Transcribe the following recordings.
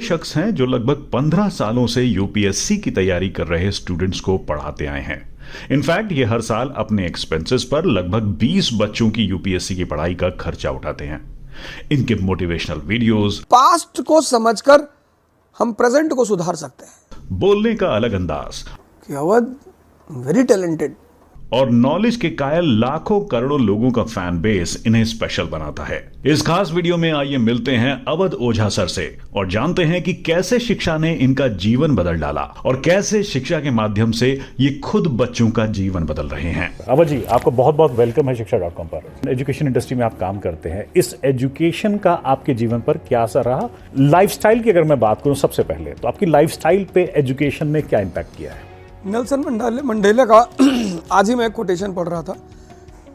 शख्स हैं जो लगभग 15 सालों से यूपीएससी की तैयारी कर रहे स्टूडेंट्स को पढ़ाते आए हैं। इनफैक्ट ये हर साल अपने एक्सपेंसेस पर लगभग 20 बच्चों की यूपीएससी की पढ़ाई का खर्चा उठाते हैं। इनके मोटिवेशनल वीडियोस, पास्ट को समझकर हम प्रेजेंट को सुधार सकते हैं। बोलने का अलग अंदाज कि अवध वेरी टैलेंटेड और नॉलेज के कायल लाखों करोड़ों लोगों का फैन बेस इन्हें स्पेशल बनाता है। इस खास वीडियो में आइए मिलते हैं अवध ओझा सर से और जानते हैं कि कैसे शिक्षा ने इनका जीवन बदल डाला और कैसे शिक्षा के माध्यम से ये खुद बच्चों का जीवन बदल रहे हैं। अवध जी, आपको बहुत बहुत वेलकम है शिक्षा.com पर। एजुकेशन इंडस्ट्री में आप काम करते हैं, इस एजुकेशन का आपके जीवन पर क्या असर रहा? लाइफस्टाइल की अगर मैं बात करूं सबसे पहले, तो आपकी लाइफस्टाइल पे एजुकेशन ने क्या इम्पैक्ट किया है? नेल्सन मंडेला का आज ही मैं एक कोटेशन पढ़ रहा था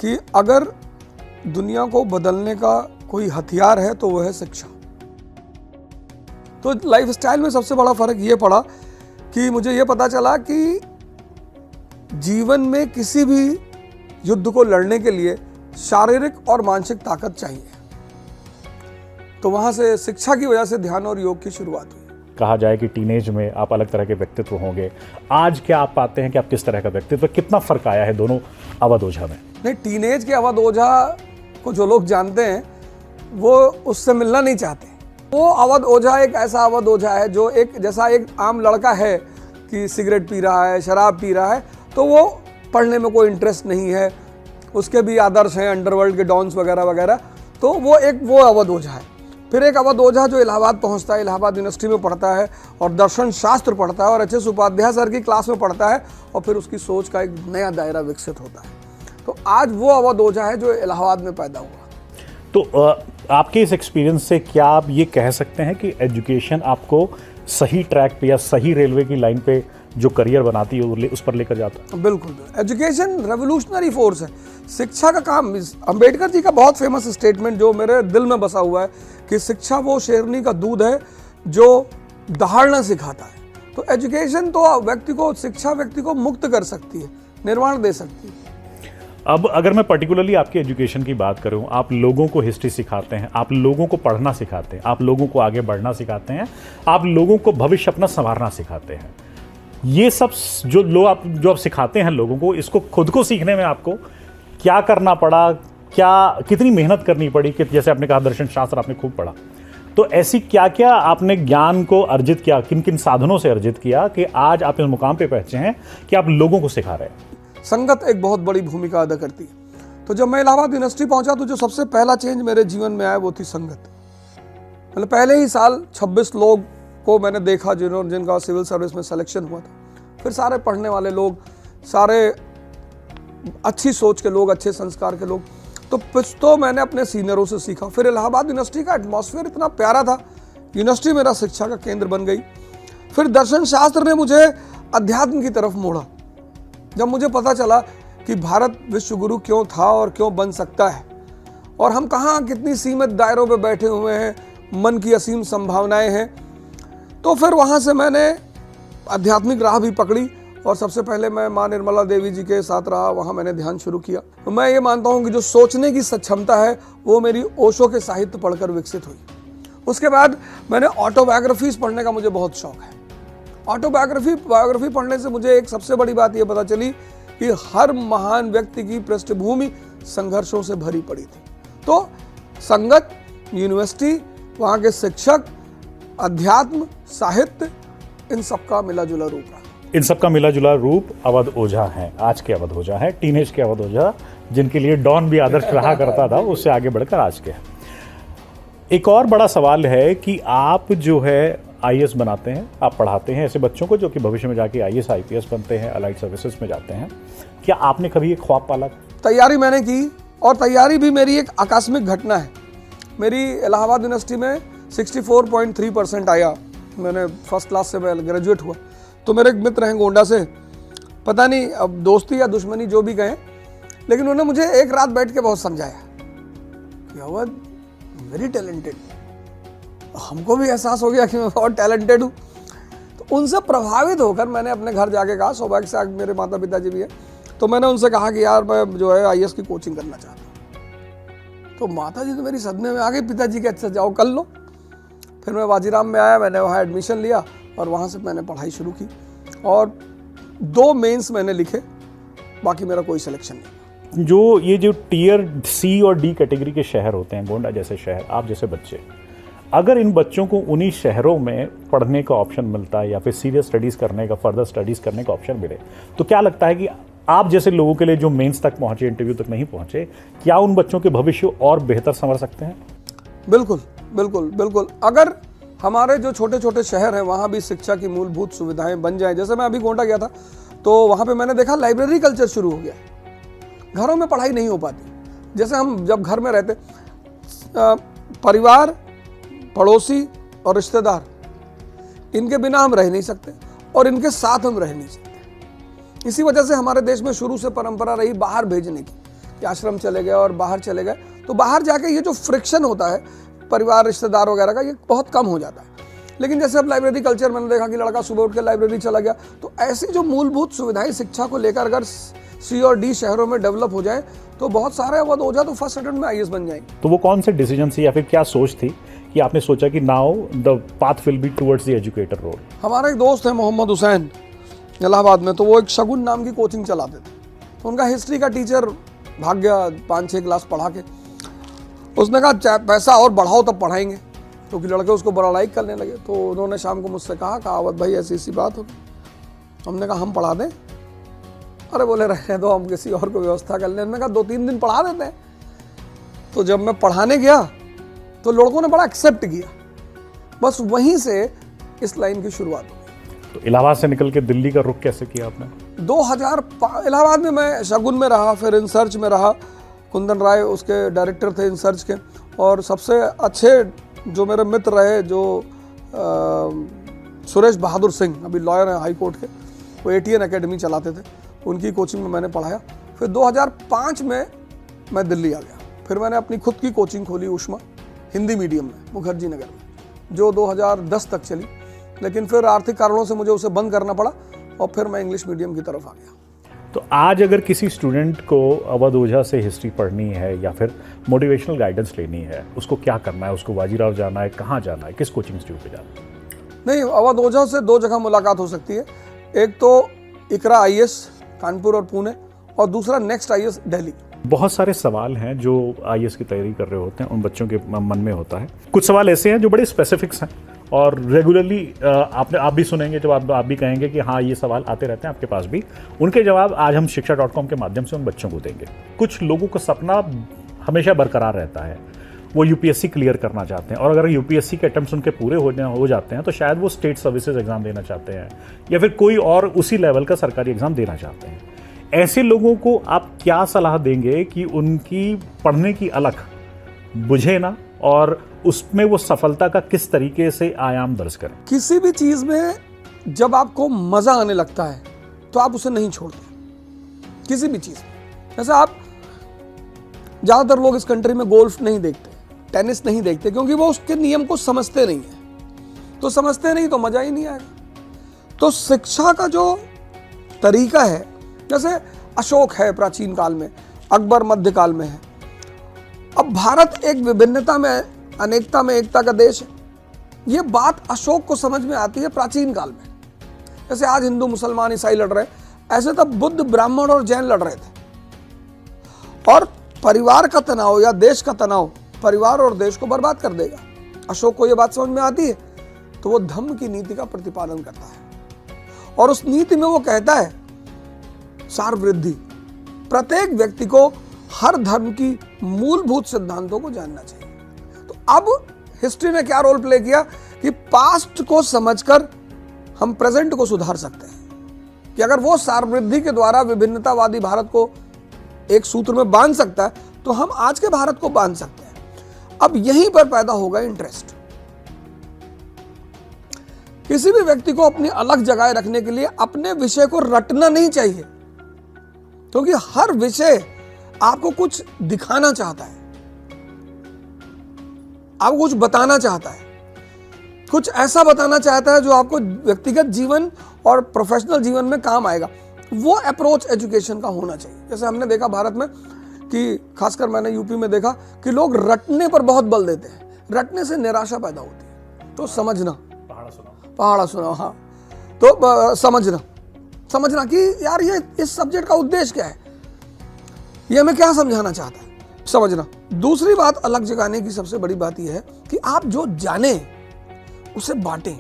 कि अगर दुनिया को बदलने का कोई हथियार है तो वह है शिक्षा। तो लाइफस्टाइल में सबसे बड़ा फर्क ये पड़ा कि मुझे ये पता चला कि जीवन में किसी भी युद्ध को लड़ने के लिए शारीरिक और मानसिक ताकत चाहिए। तो वहां से शिक्षा की वजह से ध्यान और योग की शुरुआत हुई। कहा जाए कि टीनेज में आप अलग तरह के व्यक्तित्व होंगे, आज क्या आप पाते हैं कि आप किस तरह का व्यक्तित्व, कितना फर्क आया है दोनों अवध ओझा में? नहीं, टीनेज के अवध ओझा को जो लोग जानते हैं वो उससे मिलना नहीं चाहते। वो अवध ओझा एक ऐसा अवध ओझा है जो एक आम लड़का है कि सिगरेट पी रहा है, शराब पी रहा है, तो वो पढ़ने में कोई इंटरेस्ट नहीं है, उसके भी आदर्श हैं अंडरवर्ल्ड के डॉन्स वगैरह वगैरह, तो वो अवध ओझा है। फिर एक अवध ओझा जो इलाहाबाद पहुंचता है, इलाहाबाद यूनिवर्सिटी में पढ़ता है और दर्शन शास्त्र पढ़ता है और एच.एस. उपाध्याय सर की क्लास में पढ़ता है और फिर उसकी सोच का एक नया दायरा विकसित होता है। तो आज वो अवध ओझा है जो इलाहाबाद में पैदा हुआ। तो आपके इस एक्सपीरियंस से क्या आप ये कह सकते हैं कि एजुकेशन आपको सही ट्रैक पे या सही रेलवे की लाइन पे जो करियर बनाती है उस पर लेकर जाता है? बिल्कुल, एजुकेशन रेवोल्यूशनरी फोर्स है। शिक्षा का काम, अंबेडकर जी का बहुत फेमस स्टेटमेंट जो मेरे दिल में बसा हुआ है कि शिक्षा वो शेरनी का दूध है जो दहाड़ना सिखाता है। तो एजुकेशन तो शिक्षा व्यक्ति को मुक्त कर सकती है, निर्वाण दे सकती है। अब अगर मैं पर्टिकुलरली आपके एजुकेशन की बात करूं, आप लोगों को हिस्ट्री सिखाते हैं, आप लोगों को पढ़ना सिखाते हैं, आप लोगों को आगे बढ़ना सिखाते हैं, आप लोगों को भविष्य अपना संवारना सिखाते हैं। ये सब जो आप सिखाते हैं लोगों को, इसको खुद को सीखने में आपको क्या करना पड़ा, कितनी मेहनत करनी पड़ी? कि जैसे आपने कहा दर्शन शास्त्र आपने खूब पढ़ा, तो ऐसी क्या क्या आपने ज्ञान को अर्जित किया, किन किन साधनों से अर्जित किया कि आज आप इस मुकाम पे पहुंचे हैं कि आप लोगों को सिखा रहे हैं? संगत एक बहुत बड़ी भूमिका अदा करती है। तो जब मैं इलाहाबाद यूनिवर्सिटी पहुंचा तो जो सबसे पहला चेंज मेरे जीवन में आया वो थी संगत। मतलब पहले ही साल 26 लोग को मैंने देखा जिनका सिविल सर्विस में सिलेक्शन हुआ था। फिर सारे पढ़ने वाले लोग, सारे अच्छी सोच के लोग, अच्छे संस्कार के लोग। तो कुछ तो मैंने अपने सीनियरों से सीखा। फिर इलाहाबाद यूनिवर्सिटी का एटमॉस्फेयर इतना प्यारा था, यूनिवर्सिटी मेरा शिक्षा का केंद्र बन गई। फिर दर्शन शास्त्र ने मुझे अध्यात्म की तरफ मोड़ा। जब मुझे पता चला कि भारत विश्व गुरु क्यों था और क्यों बन सकता है और हम कहाँ कितनी सीमित दायरों पे बैठे हुए हैं, मन की असीम संभावनाएं हैं, तो फिर वहाँ से मैंने आध्यात्मिक राह भी पकड़ी और सबसे पहले मैं माँ निर्मला देवी जी के साथ रहा, वहाँ मैंने ध्यान शुरू किया। तो मैं ये मानता हूँ कि जो सोचने की सक्षमता है वो मेरी ओशो के साहित्य पढ़कर विकसित हुई। उसके बाद मैंने ऑटोबायोग्राफीज पढ़ने का मुझे बहुत शौक है। बायोग्राफी पढ़ने से मुझे एक सबसे बड़ी बात ये पता चली कि हर महान व्यक्ति की पृष्ठभूमि संघर्षों से भरी पड़ी थी। तो संगत, यूनिवर्सिटी, वहाँ के शिक्षक, अध्यात्म, साहित्य, इन सबका मिला जुला रूप रहा। इन सबका मिला जुला रूप अवध ओझा हैं, आज के अवध ओझा हैं, टीनेज के अवध ओझा, जिनके लिए डॉन भी आदर्श रहा करता था, उससे आगे बढ़कर आज के हैं। एक और बड़ा सवाल है कि आप जो है आईएएस बनाते हैं, आप पढ़ाते हैं ऐसे बच्चों को जो कि भविष्य में जाके आईएएस आईपीएस बनते हैं, अलाइड सर्विसेज में जाते हैं। क्या आपने कभी एक ख्वाब पाला? तैयारी मैंने की और तैयारी भी मेरी एक आकस्मिक घटना है। मेरी इलाहाबाद यूनिवर्सिटी में 64.3% आया। मैंने फर्स्ट क्लास से मैं ग्रेजुएट हुआ। तो मेरे एक मित्र हैं गोंडा से, पता नहीं अब दोस्ती या दुश्मनी जो भी कहें, लेकिन उन्होंने मुझे एक रात बैठ के बहुत समझाया कि अवध वेरी टैलेंटेड। हमको भी एहसास हो गया कि मैं बहुत टैलेंटेड हूँ। तो उनसे प्रभावित होकर मैंने अपने घर जाके कहा, सौभाग्य से मेरे माता पिताजी भी हैं, तो मैंने उनसे कहा कि यार मैं जो है आईएएस की कोचिंग करना चाहता हूँ। तो माता जी तो मेरी सदमे में आ गई, पिताजी के अच्छा जाओ कर लो। फिर मैं वाजीराम में आया, मैंने वहाँ एडमिशन लिया और वहाँ से मैंने पढ़ाई शुरू की और 2 मेंस मैंने लिखे, बाकी मेरा कोई सिलेक्शन नहीं। जो टीयर सी और डी कैटेगरी के शहर होते हैं, गोंडा जैसे शहर, आप जैसे बच्चे, अगर इन बच्चों को उन्हीं शहरों में पढ़ने का ऑप्शन मिलता है या फिर सीरियस स्टडीज़ करने का, फर्दर स्टडीज़ करने का ऑप्शन मिले, तो क्या लगता है कि आप जैसे लोगों के लिए जो मेंस तक पहुंचे, इंटरव्यू तक नहीं पहुंचे, क्या उन बच्चों के भविष्य और बेहतर संवर सकते हैं? बिल्कुल बिल्कुल बिल्कुल। अगर हमारे जो छोटे छोटे शहर हैं वहाँ भी शिक्षा की मूलभूत सुविधाएं बन जाएं, जैसे मैं अभी गोंडा गया था तो वहाँ पे मैंने देखा लाइब्रेरी कल्चर शुरू हो गया। घरों में पढ़ाई नहीं हो पाती। जैसे हम जब घर में रहते, परिवार, पड़ोसी और रिश्तेदार, इनके बिना हम रह नहीं सकते और इनके साथ हम रह नहीं सकते। इसी वजह से हमारे देश में शुरू से परंपरा रही बाहर भेजने की, कि आश्रम चले गए और बाहर चले गए, तो बाहर जाके ये जो फ्रिक्शन होता है परिवार, रिश्तेदार वगैरह का, ये बहुत कम हो जाता है। लेकिन जैसे अब लाइब्रेरी कल्चर, मैंने देखा कि लड़का सुबह उठ के लाइब्रेरी चला गया, तो ऐसी जो मूलभूत सुविधाएं शिक्षा को लेकर अगर सी और डी शहरों में डेवलप हो जाए तो बहुत सारे अवध ओझा तो फर्स्ट अटेम्प्ट में आईएएस बन जाएंगे। तो वो कौन से डिसीजन थी या फिर क्या सोच थी कि आपने सोचा कि now the path will be towards the educator role? हमारा एक दोस्त है मोहम्मद हुसैन, इलाहाबाद में, तो वो एक शगुन नाम की कोचिंग चलाते थे। तो उनका हिस्ट्री का टीचर भाग गया 5-6 क्लास पढ़ा के। उसने कहा पैसा और बढ़ाओ तब पढ़ाएंगे, क्योंकि लड़के उसको बड़ा लाइक करने लगे। तो उन्होंने शाम को मुझसे कहा अवध भाई ऐसी ऐसी बात होगी। हमने कहा हम पढ़ा दें। अरे बोले रहने दो, हम किसी और को व्यवस्था कर लें। मैंने कहा 2-3 दिन पढ़ा देते हैं। तो जब मैं पढ़ाने गया तो लड़कों ने बड़ा एक्सेप्ट किया। बस वहीं से इस लाइन की शुरुआत हुई। तो इलाहाबाद से निकल के दिल्ली का रुख कैसे किया आपने? 2005 इलाहाबाद में मैं शगुन में रहा, फिर इंसर्च में रहा। कुंदन राय उसके डायरेक्टर थे इंसर्च के, और सबसे अच्छे जो मेरे मित्र रहे, जो सुरेश बहादुर सिंह, अभी लॉयर हैं हाई कोर्ट के, वो एटीएन एकेडमी चलाते थे, उनकी कोचिंग में मैंने पढ़ाया। फिर 2005 में मैं दिल्ली आ गया। फिर मैंने अपनी खुद की कोचिंग खोली उष्मा हिंदी मीडियम में मुखर्जी नगर में, जो 2010 तक चली। लेकिन फिर आर्थिक कारणों से मुझे उसे बंद करना पड़ा और फिर मैं इंग्लिश मीडियम की तरफ आ गया। तो आज अगर किसी स्टूडेंट को अवध ओझा से हिस्ट्री पढ़नी है या फिर मोटिवेशनल गाइडेंस लेनी है, उसको क्या करना है? उसको वाजीराव जाना है, कहाँ जाना है, किस कोचिंग इंस्टीट्यूट पे जाना है? नहीं, अवध ओझा से 2 जगह मुलाकात हो सकती है। एक तो इकरा आईएएस कानपुर और पुणे, और दूसरा नेक्स्ट आईएएस दिल्ली। बहुत सारे सवाल हैं जो आईएएस की तैयारी कर रहे होते हैं, उन बच्चों के मन में होता है। कुछ सवाल ऐसे हैं जो बड़े स्पेसिफिक्स हैं और रेगुलरली आप भी सुनेंगे, जब आप भी कहेंगे कि हाँ ये सवाल आते रहते हैं आपके पास भी। उनके जवाब आज हम शिक्षा.com के माध्यम से उन बच्चों को देंगे। कुछ लोगों का सपना हमेशा बरकरार रहता है, वो यूपीएससी क्लियर करना चाहते हैं, और अगर यूपीएससी के अटेम्प्ट्स उनके पूरे हो जाते हैं तो शायद वो स्टेट सर्विसेज एग्जाम देना चाहते हैं या फिर कोई और उसी लेवल का सरकारी एग्जाम देना चाहते हैं। ऐसे लोगों को आप क्या सलाह देंगे कि उनकी पढ़ने की अलख बुझे ना, और उसमें वो सफलता का किस तरीके से आयाम दर्ज करें? किसी भी चीज में जब आपको मजा आने लगता है तो आप उसे नहीं छोड़ते। किसी भी चीज में, जैसे आप, ज्यादातर लोग इस कंट्री में गोल्फ नहीं देखते, टेनिस नहीं देखते, क्योंकि वो उसके नियम को समझते नहीं है। तो समझते नहीं तो मजा ही नहीं आएगा। तो शिक्षा का जो तरीका है, जैसे अशोक है प्राचीन काल में, अकबर मध्यकाल में है। अब भारत एक विभिन्नता में, अनेकता में एकता का देश है। ये बात अशोक को समझ में आती है प्राचीन काल में। जैसे आज हिंदू मुसलमान ईसाई लड़ रहे हैं, ऐसे तब बुद्ध, ब्राह्मण और जैन लड़ रहे थे। और परिवार का तनाव या देश का तनाव परिवार और देश को बर्बाद कर देगा। अशोक को यह बात समझ में आती है, तो वो धम्म की नीति का प्रतिपादन करता है, और उस नीति में वो कहता है सार वृद्धि। प्रत्येक व्यक्ति को हर धर्म की मूलभूत सिद्धांतों को जानना चाहिए। तो अब हिस्ट्री ने क्या रोल प्ले किया कि पास्ट को समझकर हम प्रेजेंट को सुधार सकते हैं, कि अगर वो सार वृद्धि के द्वारा विभिन्नतावादी भारत को एक सूत्र में बांध सकता है तो हम आज के भारत को बांध सकते हैं। अब यहीं पर पैदा होगा इंटरेस्ट। किसी भी व्यक्ति को अपनी अलग जगह रखने के लिए अपने विषय को रटना नहीं चाहिए, क्योंकि हर विषय आपको कुछ दिखाना चाहता है, आपको कुछ बताना चाहता है, कुछ ऐसा बताना चाहता है जो आपको व्यक्तिगत जीवन और प्रोफेशनल जीवन में काम आएगा। वो अप्रोच एजुकेशन का होना चाहिए। जैसे हमने देखा भारत में कि खासकर मैंने यूपी में देखा कि लोग रटने पर बहुत बल देते हैं। रटने से निराशा पैदा होती है। तो समझना, पहाड़ा सुनाओ। सुनाओ, हाँ। तो समझना कि यार ये इस सब्जेक्ट का उद्देश्य क्या है, ये हमें क्या समझाना चाहता है, समझना। दूसरी बात अलग जगाने की सबसे बड़ी बात यह है कि आप जो जाने उसे बांटें।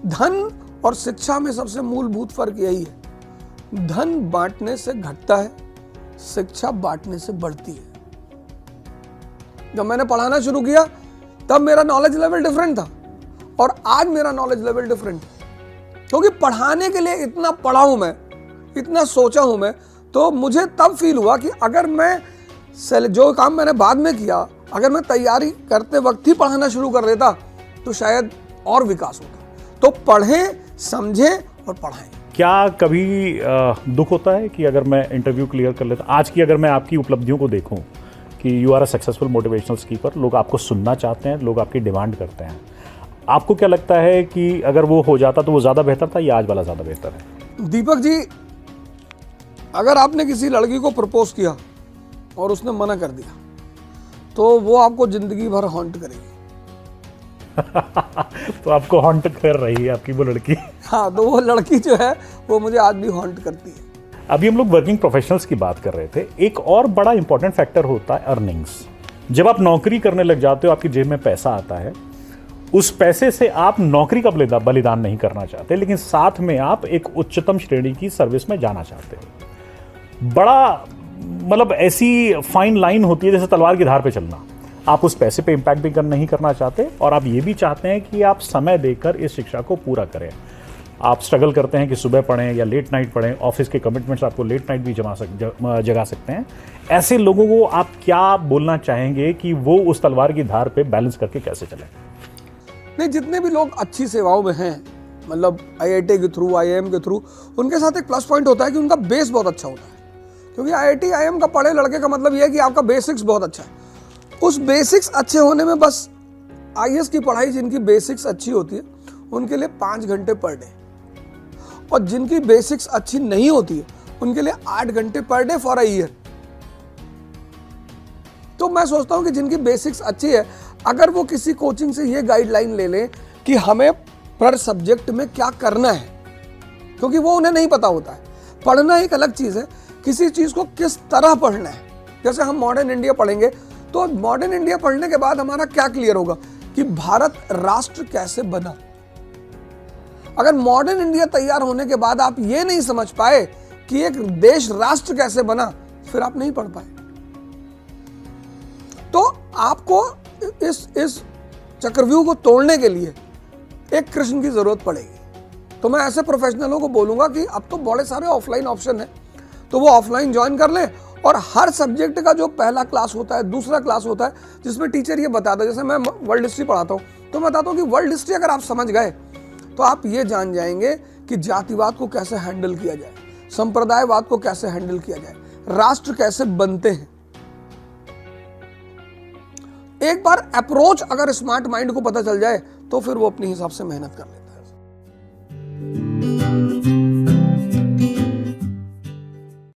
धन और शिक्षा में सबसे मूलभूत फर्क यही है, धन बांटने से घटता है, शिक्षा बांटने से बढ़ती है। जब मैंने पढ़ाना शुरू किया तब मेरा नॉलेज लेवल डिफरेंट था और आज मेरा नॉलेज लेवल डिफरेंट है, क्योंकि पढ़ाने के लिए इतना पढ़ा हूं मैं, इतना सोचा हूं मैं। तो मुझे तब फील हुआ कि अगर मैं जो काम मैंने बाद में किया, अगर मैं तैयारी करते वक्त ही पढ़ाना शुरू कर देता तो शायद और विकास होता। तो पढ़ें, समझें और पढ़ाएं। क्या कभी दुख होता है कि अगर मैं इंटरव्यू क्लियर कर लेता, आज की अगर मैं आपकी उपलब्धियों को देखूं कि you are a successful motivational speaker, लोग आपको सुनना चाहते हैं, लोग आपकी डिमांड करते हैं, आपको क्या लगता है कि अगर वो हो जाता तो वो ज़्यादा बेहतर था या आज वाला ज़्यादा बेहतर है? दीपक जी, अगर आपने किसी लड़की को प्रपोज किया और उसने मना कर दिया तो वो आपको जिंदगी भर हॉन्ट करेगी। तो आपको हॉन्ट कर रही है आपकी वो लड़की? हाँ, तो वो लड़की जो है वो मुझे आज भी हॉन्ट करती है। अभी हम लोग वर्किंग प्रोफेशनल्स की बात कर रहे थे। एक और बड़ा इंपॉर्टेंट फैक्टर होता है अर्निंग्स। जब आप नौकरी करने लग जाते हो, आपकी जेब में पैसा आता है, उस पैसे से आप नौकरी का बलिदान नहीं करना चाहते, लेकिन साथ में आप एक उच्चतम श्रेणी की सर्विस में जाना चाहते हो। बड़ा मतलब ऐसी फाइन लाइन होती है जैसे तलवार की धार पे चलना। आप उस पैसे पे इम्पैक्ट भी नहीं करना चाहते और आप ये भी चाहते हैं कि आप समय देकर इस शिक्षा को पूरा करें। आप स्ट्रगल करते हैं कि सुबह पढ़ें या लेट नाइट पढ़ें, ऑफिस के कमिटमेंट्स आपको लेट नाइट भी जगा सकते हैं। ऐसे लोगों को आप क्या बोलना चाहेंगे कि वो उस तलवार की धार पे बैलेंस करके कैसे चलें? नहीं, जितने भी लोग अच्छी सेवाओं में हैं, मतलब IIT के थ्रू, IIM के थ्रू, उनके साथ एक प्लस पॉइंट होता है कि उनका बेस बहुत अच्छा होता है। क्योंकि IIT IIM का पढ़े लड़के का मतलब यह है कि आपका बेसिक्स बहुत अच्छा है। उस बेसिक्स अच्छे होने में बस IAS की पढ़ाई, जिनकी बेसिक्स अच्छी होती है उनके लिए 5 घंटे पर डे, और जिनकी बेसिक्स अच्छी नहीं होती है उनके लिए 8 घंटे per day for a year. तो मैं सोचता हूं कि जिनकी बेसिक्स अच्छी है, अगर वो किसी कोचिंग से ये गाइडलाइन ले लें कि हमें पर सब्जेक्ट में क्या करना है, क्योंकि वो उन्हें नहीं पता होता है। पढ़ना एक अलग चीज है, किसी चीज को किस तरह पढ़ना है। जैसे हम मॉडर्न इंडिया पढ़ेंगे तो मॉडर्न इंडिया पढ़ने के बाद हमारा क्या क्लियर होगा कि भारत राष्ट्र कैसे बना। अगर मॉडर्न इंडिया तैयार होने के बाद आप ये नहीं समझ पाए कि एक देश राष्ट्र कैसे बना, फिर आप नहीं पढ़ पाए। तो आपको इस चक्रव्यूह को तोड़ने के लिए एक कृष्ण की जरूरत पड़ेगी। तो मैं ऐसे प्रोफेशनलों को बोलूंगा कि अब तो बड़े सारे ऑफलाइन ऑप्शन है, तो वो ऑफलाइन ज्वाइन कर लें। और हर सब्जेक्ट का जो पहला क्लास होता है, दूसरा क्लास होता है, जिसमें टीचर ये बताता है। जैसे मैं वर्ल्ड हिस्ट्री पढ़ाता हूँ तो मैं बताता हूँ कि वर्ल्ड हिस्ट्री अगर आप समझ गए तो आप ये जान जाएंगे कि जातिवाद को कैसे हैंडल किया जाए, संप्रदायवाद को कैसे हैंडल किया जाए, राष्ट्र कैसे बनते हैं। एक बार अप्रोच अगर स्मार्ट माइंड को पता चल जाए तो फिर वो अपने हिसाब से मेहनत कर ले।